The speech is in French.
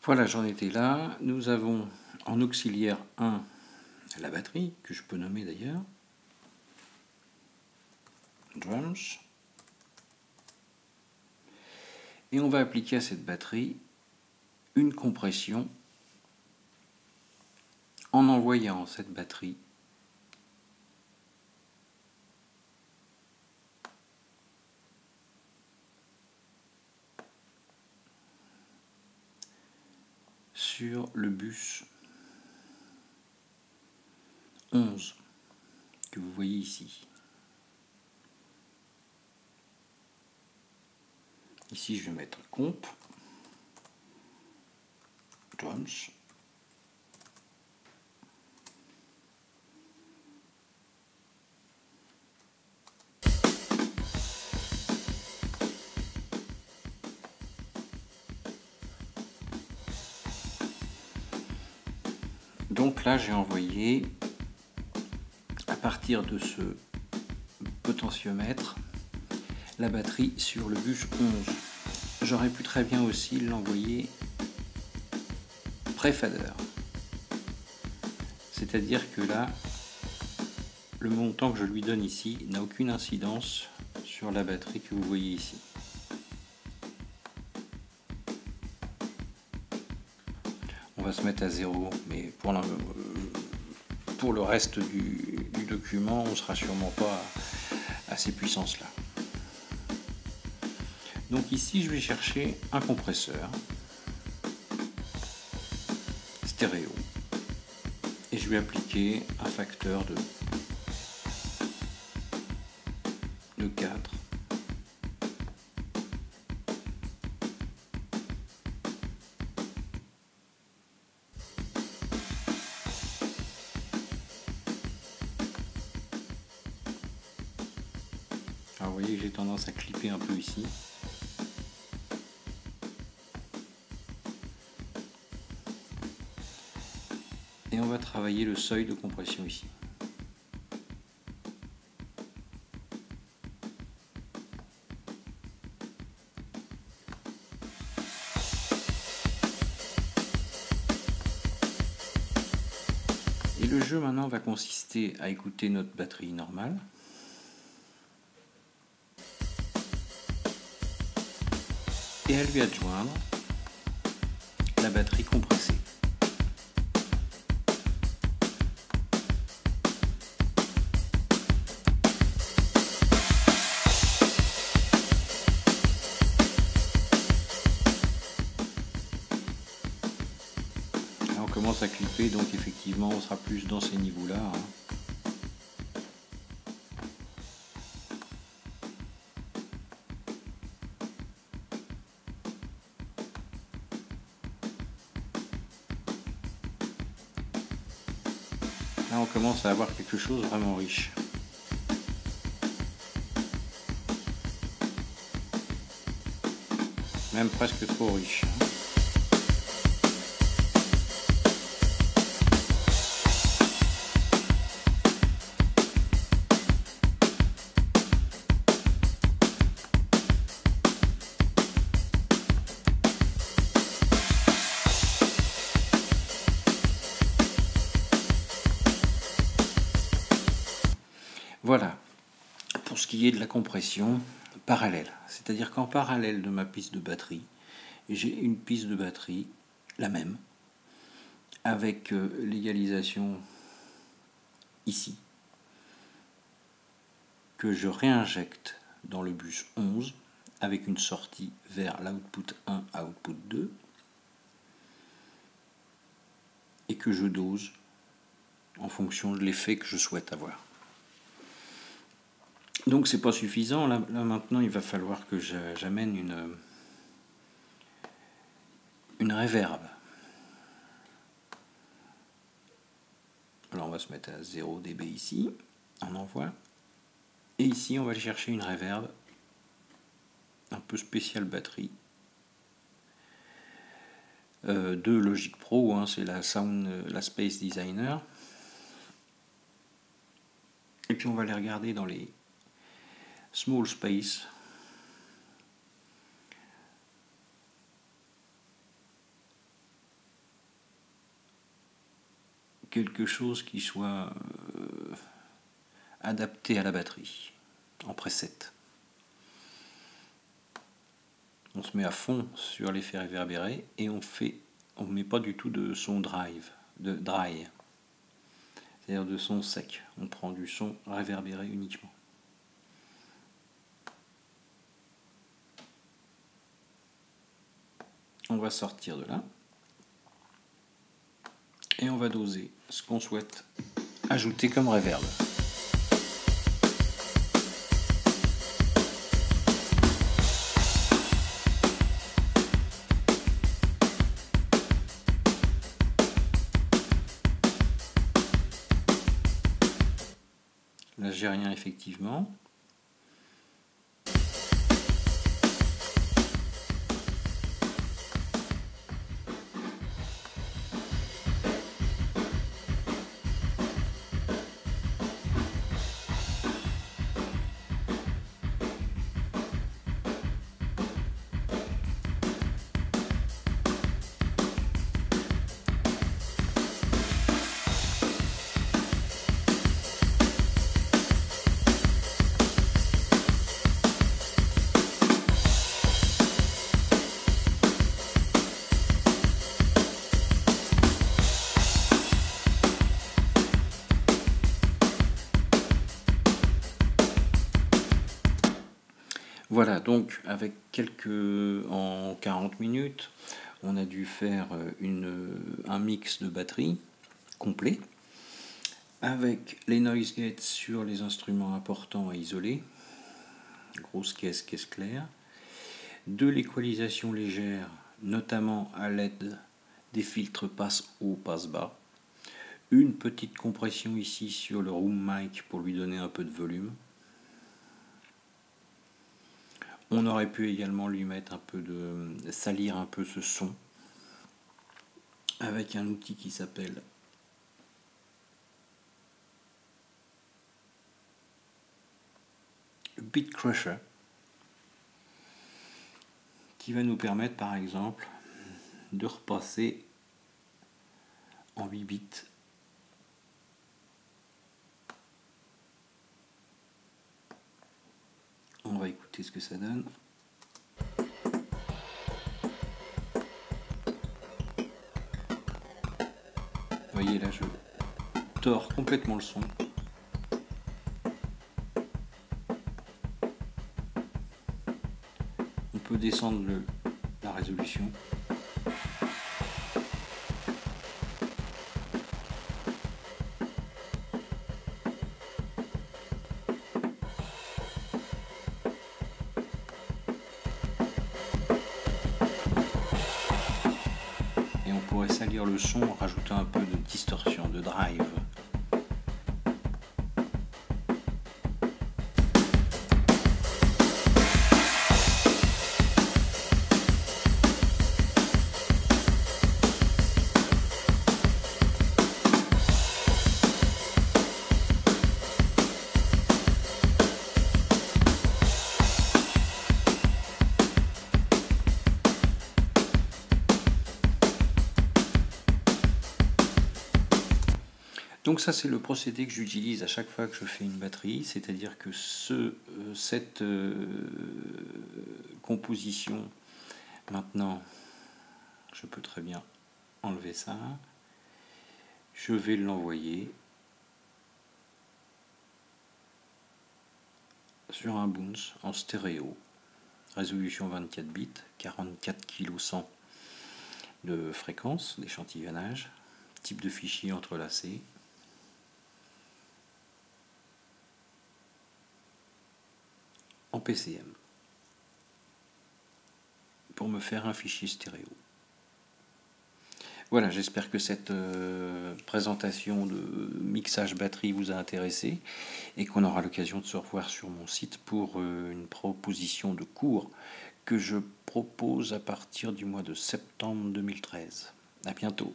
Voilà, j'en étais là. Nous avons en auxiliaire 1 la batterie, que je peux nommer d'ailleurs. Drums. Et on va appliquer à cette batterie une compression en envoyant cette batterie sur le bus 11 que vous voyez ici. Ici, je vais mettre comp, drums, donc là, j'ai envoyé à partir de ce potentiomètre la batterie sur le bus 11. J'aurais pu très bien aussi l'envoyer pré-fader. C'est-à-dire que là, le montant que je lui donne ici n'a aucune incidence sur la batterie que vous voyez ici. On va se mettre à 0, mais pour le reste du document, on ne sera sûrement pas à ces puissances-là. Donc ici, je vais chercher un compresseur stéréo et je vais appliquer un facteur de 4. Alors vous voyez que j'ai tendance à clipper un peu ici. Et on va travailler le seuil de compression ici. Et le jeu maintenant va consister à écouter notre batterie normale. Et à lui adjoindre la batterie compressée. Là on commence à clipper, donc effectivement on sera plus dans ces niveaux-là. Là on commence à avoir quelque chose vraiment riche. Même presque trop riche. Voilà, pour ce qui est de la compression parallèle. C'est-à-dire qu'en parallèle de ma piste de batterie, j'ai une piste de batterie, la même, avec l'égalisation ici, que je réinjecte dans le bus 11, avec une sortie vers l'output 1 à output 2, et que je dose en fonction de l'effet que je souhaite avoir. Donc c'est pas suffisant, là maintenant il va falloir que j'amène une reverb. Alors on va se mettre à 0 dB ici, on envoie, et ici on va aller chercher une reverb un peu spéciale batterie de Logic Pro, hein, c'est la Space Designer, et puis on va aller regarder dans les Small Space. quelque chose qui soit adapté à la batterie, en preset. On se met à fond sur l'effet réverbéré et on met pas du tout de son dry, c'est-à-dire de son sec. On prend du son réverbéré uniquement. On va sortir de là et on va doser ce qu'on souhaite ajouter comme reverb. Là, j'ai rien effectivement. Voilà, donc avec en 40 minutes, on a dû faire un mix de batterie complet, avec les noise gates sur les instruments importants à isoler, grosse caisse claire, de l'équalisation légère, notamment à l'aide des filtres passe haut, passe bas, une petite compression ici sur le room mic pour lui donner un peu de volume. On aurait pu également lui mettre salir un peu ce son avec un outil qui s'appelle Beat Crusher, qui va nous permettre par exemple de repasser en 8 bits on va écouter ce que ça donne. Vous voyez là, je tords complètement le son. On peut descendre la résolution. Et on pourrait salir le son en rajoutant un peu de distorsion, de drive. Donc ça c'est le procédé que j'utilise à chaque fois que je fais une batterie, c'est-à-dire que cette composition, maintenant je peux très bien enlever ça, je vais l'envoyer sur un Bounce en stéréo, résolution 24 bits, 44 kg 100 de fréquence d'échantillonnage, type de fichier entrelacé. En PCM pour me faire un fichier stéréo. Voilà, j'espère que cette présentation de mixage batterie vous a intéressé et qu'on aura l'occasion de se revoir sur mon site pour une proposition de cours que je propose à partir du mois de septembre 2013. À bientôt.